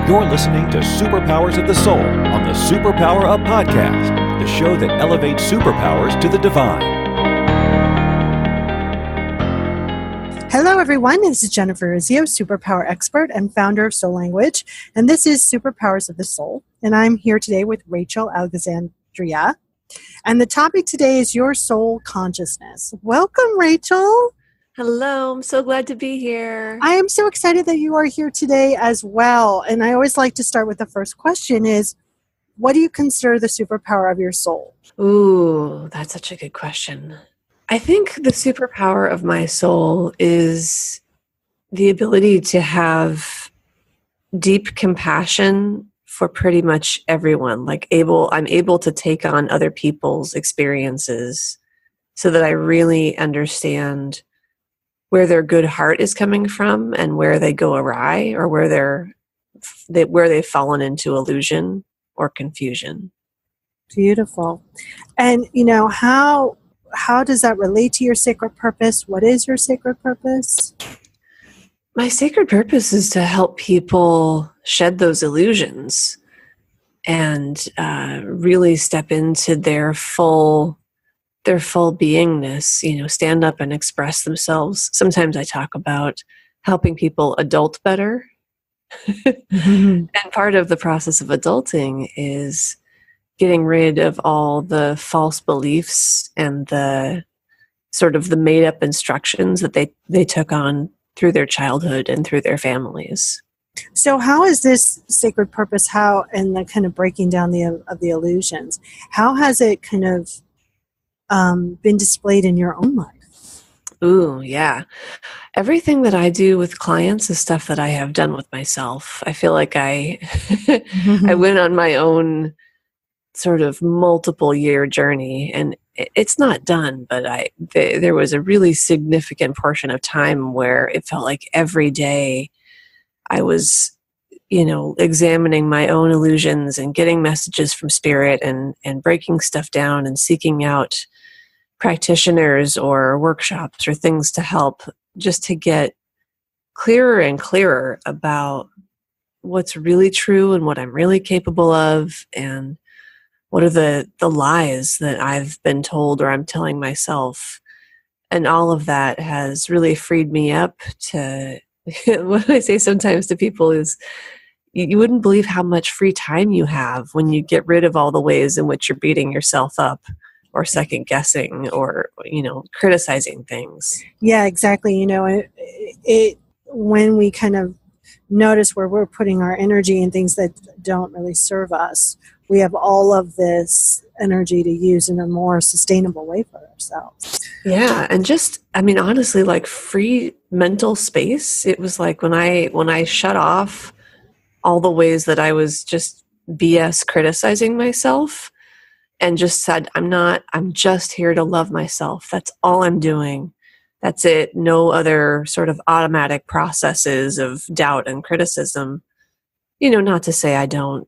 You're listening to Superpowers of the Soul on the Superpower Up Podcast, the show that elevates superpowers to the divine. Hello, everyone. This is Jennifer Rizzio, superpower expert and founder of Soul Language, and this is Superpowers of the Soul. And I'm here today with Rachel Alexandria. And the topic today is your soul consciousness. Welcome, Rachel. Hello, I'm so glad to be here. I am so excited that you are here today as well. And I always like to start with the first question is, what do you consider the superpower of your soul? Ooh, that's such a good question. I think the superpower of my soul is the ability to have deep compassion for pretty much everyone. I'm able to take on other people's experiences so that I really understand where their good heart is coming from and where they go awry, or where they've fallen into illusion or confusion. Beautiful. And how does that relate to your sacred purpose? What is your sacred purpose? My sacred purpose is to help people shed those illusions and really step into their full beingness, stand up and express themselves. Sometimes I talk about helping people adult better. Mm-hmm. And part of the process of adulting is getting rid of all the false beliefs and the sort of the made up instructions that they took on through their childhood and through their families. So how is this sacred purpose, and the kind of breaking down of the illusions, how has it kind of been displayed in your own life? Ooh, yeah. Everything that I do with clients is stuff that I have done with myself. I feel like I went on my own sort of multiple year journey, and it's not done, but there was a really significant portion of time where it felt like every day I was examining my own illusions and getting messages from spirit and breaking stuff down and seeking out practitioners or workshops or things to help just to get clearer and clearer about what's really true and what I'm really capable of, and what are the lies that I've been told or I'm telling myself. And all of that has really freed me up to what I say sometimes to people is, you wouldn't believe how much free time you have when you get rid of all the ways in which you're beating yourself up or second guessing or, criticizing things. Yeah, exactly. When we kind of notice where we're putting our energy in things that don't really serve us, we have all of this energy to use in a more sustainable way for ourselves. Yeah. And honestly, like free mental space. It was like when I shut off all the ways that I was just BS criticizing myself and just said, I'm just here to love myself. That's all I'm doing. That's it. No other sort of automatic processes of doubt and criticism. Not to say I don't,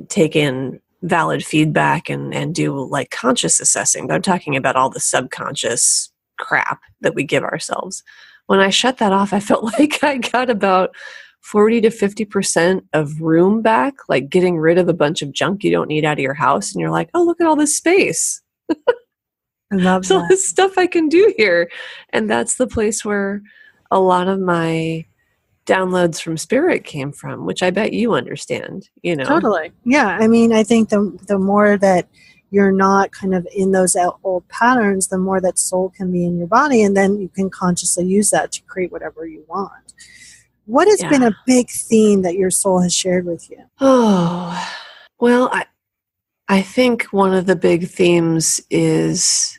take in valid feedback and do like conscious assessing, but I'm talking about all the subconscious crap that we give ourselves. When I shut that off, I felt like I got about 40 to 50% of room back, like getting rid of a bunch of junk you don't need out of your house. And you're like, oh, look at all this space. I love so that. this stuff I can do here. And that's the place where a lot of my downloads from spirit came from, which I bet you understand, Totally. Yeah. I think the more that you're not kind of in those old patterns, the more that soul can be in your body, and then you can consciously use that to create whatever you want. What has been a big theme that your soul has shared with you? Oh, well, I think one of the big themes is,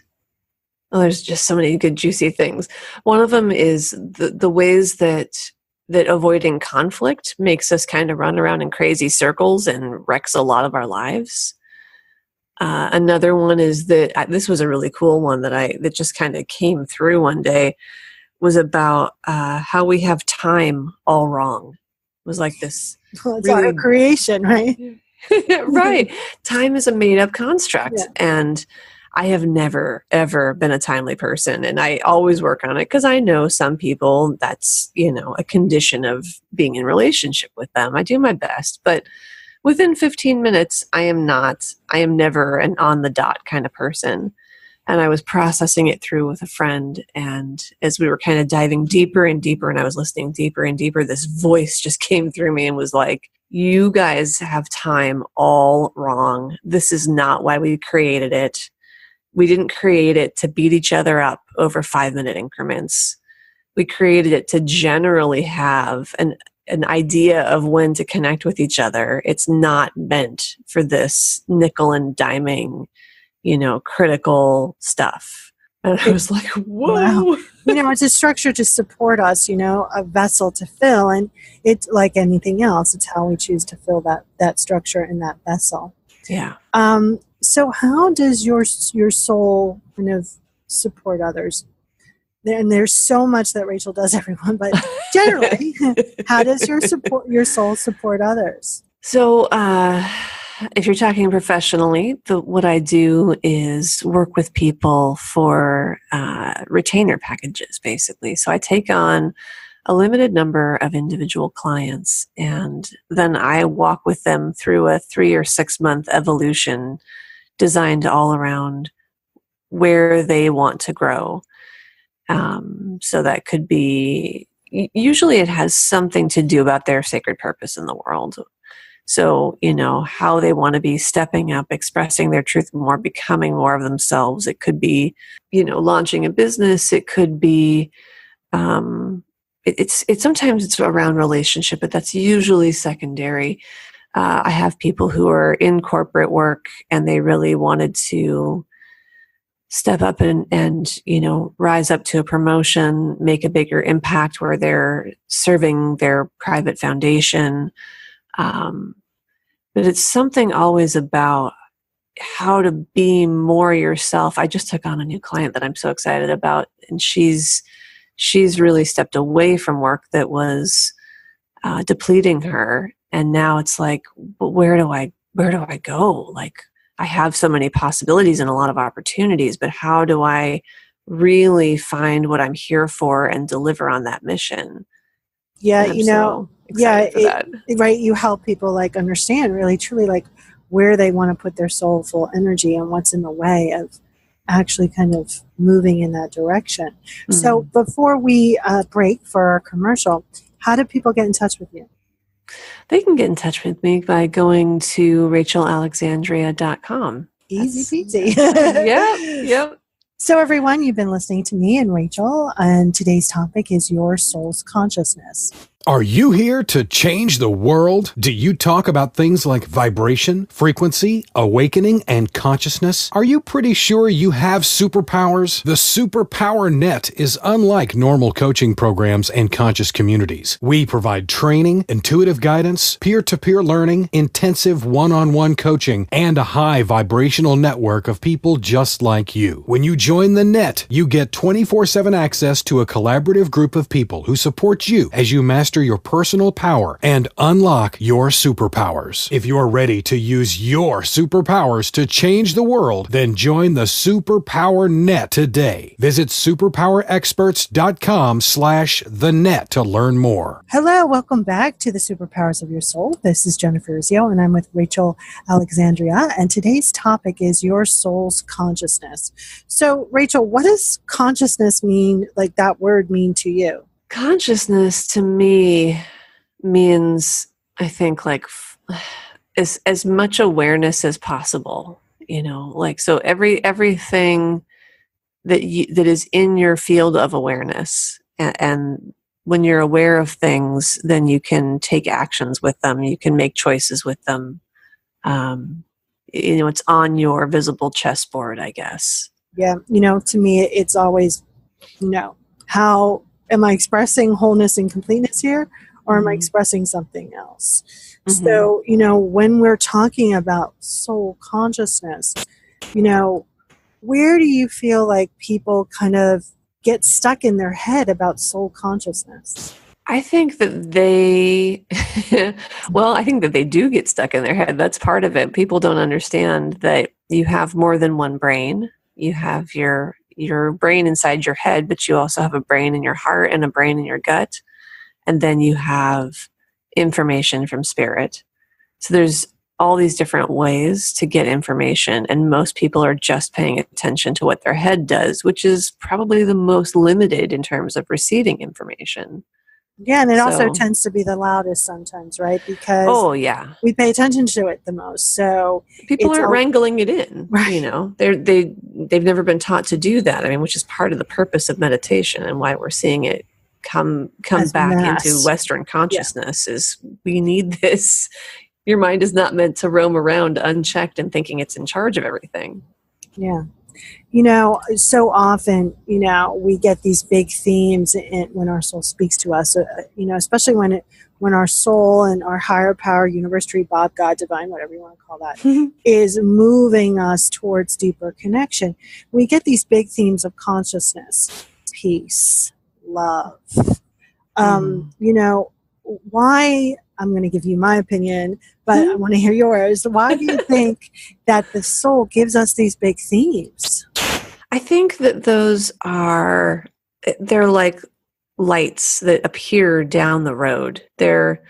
there's just so many good juicy things. One of them is the ways that avoiding conflict makes us kind of run around in crazy circles and wrecks a lot of our lives. Another one is that this was a really cool one that just kind of came through one day, was about how we have time all wrong. It was like this. Well, it's our creation, right? Right. Time is a made up construct. Yeah. And I have never, ever been a timely person, and I always work on it because I know some people that's, a condition of being in relationship with them. I do my best, but within 15 minutes, I am never an on the dot kind of person. And I was processing it through with a friend. And as we were kind of diving deeper and deeper, and I was listening deeper and deeper, this voice just came through me and was like, you guys have time all wrong. This is not why we created it. We didn't create it to beat each other up over 5-minute increments. We created it to generally have an idea of when to connect with each other. It's not meant for this nickel and diming, critical stuff. And I was like, whoa. Wow. It's a structure to support us, a vessel to fill. And it's like anything else. It's how we choose to fill that structure in that vessel. Yeah. So how does your soul kind of support others? And there's so much that Rachel does, everyone, but generally, how does your soul support others? So, if you're talking professionally, what I do is work with people for retainer packages, basically. So I take on a limited number of individual clients, and then I walk with them through a 3 or 6 month evolution designed all around where they want to grow. So that could be, usually it has something to do about their sacred purpose in the world. So, how they want to be stepping up, expressing their truth more, becoming more of themselves. It could be, launching a business. It could be, it's sometimes it's around relationship, but that's usually secondary. I have people who are in corporate work and they really wanted to step up and rise up to a promotion, make a bigger impact where they're serving their private foundation. But it's something always about how to be more yourself. I just took on a new client that I'm so excited about, and she's really stepped away from work that was depleting her, and now it's like, but where do I go? Like, I have so many possibilities and a lot of opportunities, but how do I really find what I'm here for and deliver on that mission? Yeah, right. You help people understand really truly where they want to put their soulful energy and what's in the way of actually kind of moving in that direction. Mm-hmm. So before we break for our commercial, how do people get in touch with you? They can get in touch with me by going to rachelalexandria.com. Easy peasy. Yep. So everyone, you've been listening to me and Rachel, and today's topic is your soul's consciousness. Are you here to change the world? Do you talk about things like vibration, frequency, awakening, and consciousness? Are you pretty sure you have superpowers? The Superpower Net is unlike normal coaching programs and conscious communities. We provide training, intuitive guidance, peer-to-peer learning, intensive one-on-one coaching, and a high vibrational network of people just like you. When you join the net, you get 24/7 access to a collaborative group of people who support you as you master your personal power and unlock your superpowers. If you're ready to use your superpowers to change the world, then join the Superpower Net today. Visit superpowerexperts.com/the-net to learn more. Hello, welcome back to the Superpowers of Your Soul. This is Jennifer Urzio, and I'm with Rachel Alexandria, and today's topic is your soul's consciousness. So, Rachel, what does consciousness mean, that word mean to you? Consciousness to me means, I think, as much awareness as possible, so everything that is in your field of awareness. And when you're aware of things, then you can take actions with them. You can make choices with them. It's on your visible chessboard, I guess. Yeah. To me, it's always, how am I expressing wholeness and completeness here, or am I expressing something else? Mm-hmm. So, when we're talking about soul consciousness, where do you feel like people kind of get stuck in their head about soul consciousness? I think that they do get stuck in their head. That's part of it. People don't understand that you have more than one brain. you have your brain inside your head, but you also have a brain in your heart and a brain in your gut. And then you have information from spirit. So there's all these different ways to get information, and most people are just paying attention to what their head does, which is probably the most limited in terms of receiving information. Yeah, and it also tends to be the loudest sometimes, right? Because we pay attention to it the most. So people aren't wrangling it in, right. You know, they've never been taught to do that. I mean, which is part of the purpose of meditation and why we're seeing it come back into Western consciousness is we need this. Your mind is not meant to roam around unchecked and thinking it's in charge of everything. Yeah. You know, so often, you know, we get these big themes when our soul speaks to us, you know, especially when our soul and our higher power, universe, tree, Bob, God, divine, whatever you want to call that, is moving us towards deeper connection. We get these big themes of consciousness, peace, love. You know, why, I'm going to give you my opinion, but I want to hear yours. Why do you think that the soul gives us these big themes? I think that they're like lights that appear down the road. They're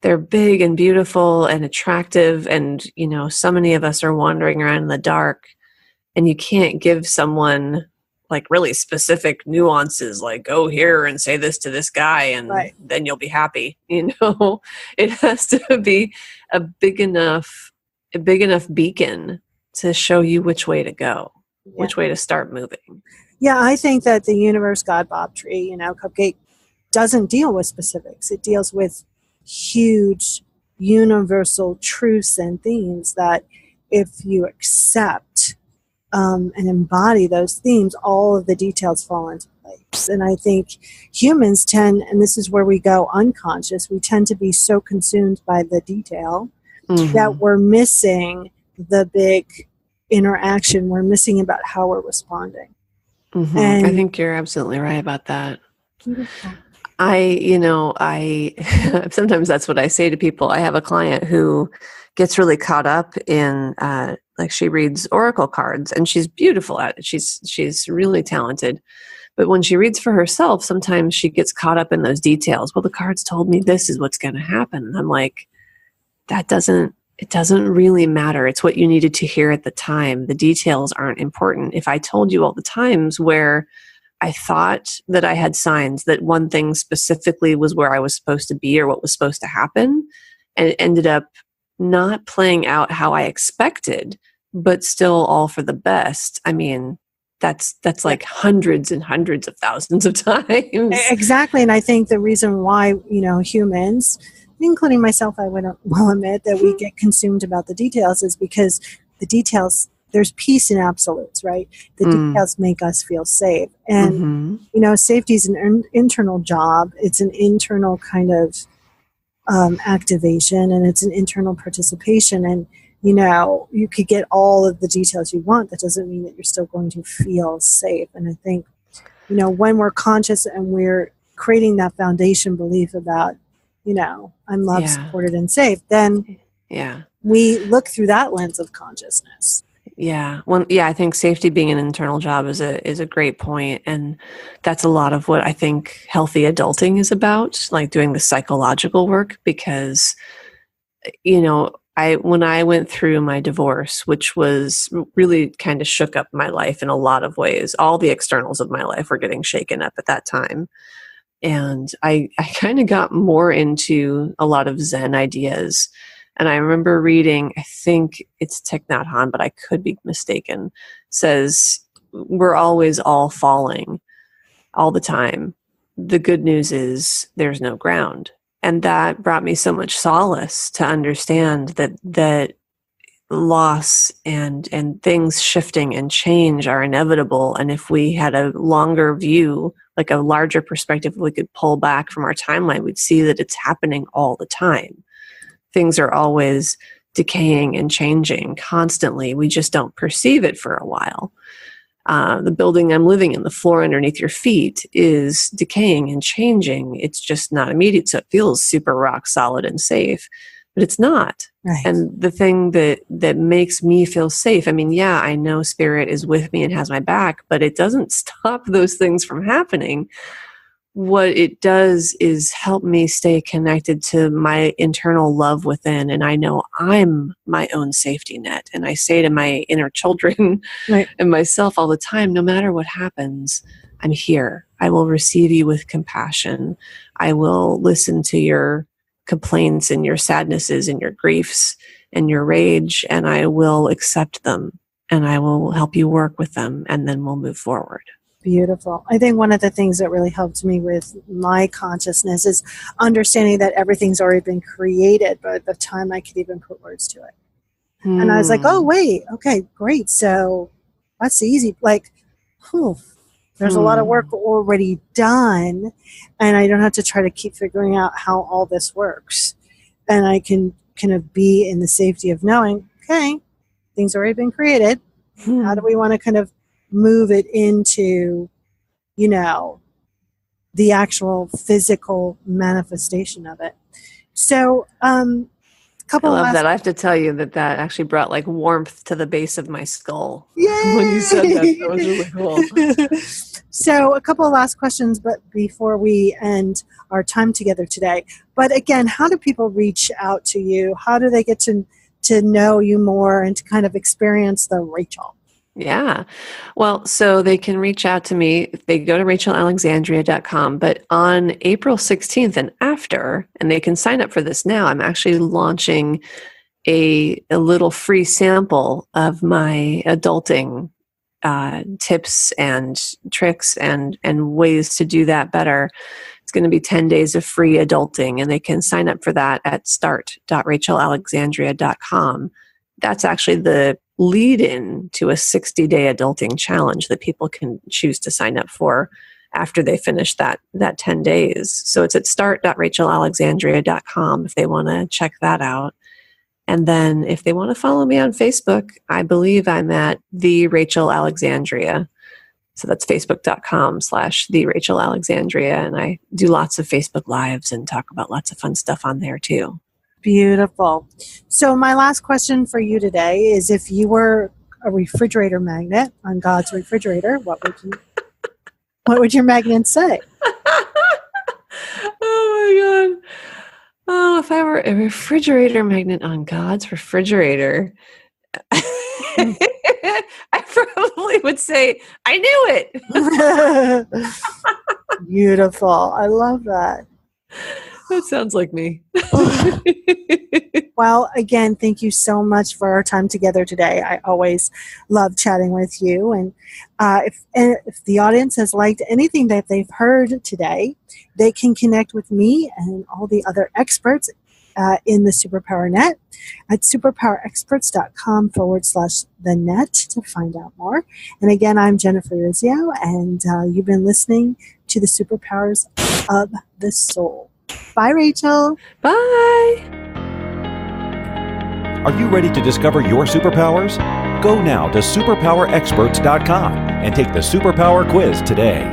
big and beautiful and attractive, and you know, so many of us are wandering around in the dark, and you can't give someone like really specific nuances, like go here and say this to this guy and then you'll be happy. You know, it has to be a big enough beacon to show you which way to go, which way to start moving. Yeah, I think that the universe, God, Bob, tree, you know, cupcake doesn't deal with specifics. It deals with huge universal truths and themes that if you accept and embody those themes, all of the details fall into place. And I think humans tend, and this is where we go unconscious, we tend to be so consumed by the detail that we're missing the big interaction. We're missing about how we're responding. And I think you're absolutely right about that. Beautiful. I sometimes that's what I say to people. I have a client who gets really caught up in like she reads oracle cards, and she's beautiful at it. She's really talented. But when she reads for herself, sometimes she gets caught up in those details. Well, the cards told me this is what's going to happen. And I'm like, it doesn't really matter. It's what you needed to hear at the time. The details aren't important. If I told you all the times where I thought that I had signs that one thing specifically was where I was supposed to be or what was supposed to happen, and it ended up not playing out how I expected, but still all for the best. I mean, that's like hundreds and hundreds of thousands of times. Exactly. And I think the reason why, you know, humans, including myself, I will admit that we get consumed about the details is because the details, there's peace in absolutes, right? The details make us feel safe. And, you know, safety is an internal job. It's an internal kind of activation, and it's an internal participation. And, you know, you could get all of the details you want. That doesn't mean that you're still going to feel safe. And I think, you know, when we're conscious and we're creating that foundation belief about, you know, I'm loved, supported, and safe, then we look through that lens of consciousness. Yeah. Well, I think safety being an internal job is a great point. And that's a lot of what I think healthy adulting is about, like doing the psychological work, because, you know, when I went through my divorce, which was really kind of shook up my life in a lot of ways, all the externals of my life were getting shaken up at that time. And I kind of got more into a lot of Zen ideas. And I remember reading, I think it's Thich Nhat Hanh, but I could be mistaken, says, we're always all falling all the time. The good news is there's no ground. And that brought me so much solace to understand that loss and things shifting and change are inevitable. And if we had a longer view, like a larger perspective, we could pull back from our timeline, we'd see that it's happening all the time. Things are always decaying and changing constantly. We just don't perceive it for a while. The building I'm living in, the floor underneath your feet is decaying and changing. It's just not immediate. So it feels super rock solid and safe, but it's not. Right. And the thing that makes me feel safe, I mean, yeah, I know spirit is with me and has my back, but it doesn't stop those things from happening. What it does is help me stay connected to my internal love within. And I know I'm my own safety net. And I say to my inner children Right. and myself all the time, no matter what happens, I'm here. I will receive you with compassion. I will listen to your complaints and your sadnesses and your griefs and your rage, and I will accept them, and I will help you work with them, and then we'll move forward. Beautiful. I think one of the things that really helped me with my consciousness is understanding that everything's already been created by the time I could even put words to it. And I was like, oh, wait, okay, great. So that's easy. Like, there's a lot of work already done, and I don't have to try to keep figuring out how all this works. And I can kind of be in the safety of knowing, okay, things already been created. How do we want to kind of move it into, the actual physical manifestation of it? So, I love that. I have to tell you that actually brought like warmth to the base of my skull. Yay! When you said that, that was really cool. So a couple of last questions, but before we end our time together today. But again, how do people reach out to you? How do they get to know you more and to kind of experience the Rachel? Yeah. Well, so they can reach out to me. They go to rachelalexandria.com, but on April 16th and after, and they can sign up for this now, I'm actually launching a little free sample of my adulting tips and tricks and ways to do that better. It's going to be 10 days of free adulting, and they can sign up for that at start.rachelalexandria.com. That's actually the lead-in to a 60-day adulting challenge that people can choose to sign up for after they finish that 10 days. So it's at start.rachelalexandria.com if they want to check that out. And then if they want to follow me on Facebook, I believe I'm at The Rachel Alexandria. So that's facebook.com/The Rachel Alexandria. And I do lots of Facebook Lives and talk about lots of fun stuff on there too. Beautiful. So my last question for you today is, if you were a refrigerator magnet on God's refrigerator, what would your magnet say? Oh my God. Oh, if I were a refrigerator magnet on God's refrigerator, I probably would say, I knew it. Beautiful. I love that. That sounds like me. Well, again, thank you so much for our time together today. I always love chatting with you. And if the audience has liked anything that they've heard today, they can connect with me and all the other experts in the Superpower Net at superpowerexperts.com/the-net to find out more. And again, I'm Jennifer Rizzio, and you've been listening to the Superpowers of the Soul. Bye, Rachel. Bye. Are you ready to discover your superpowers? Go now to superpowerexperts.com and take the Superpower Quiz today.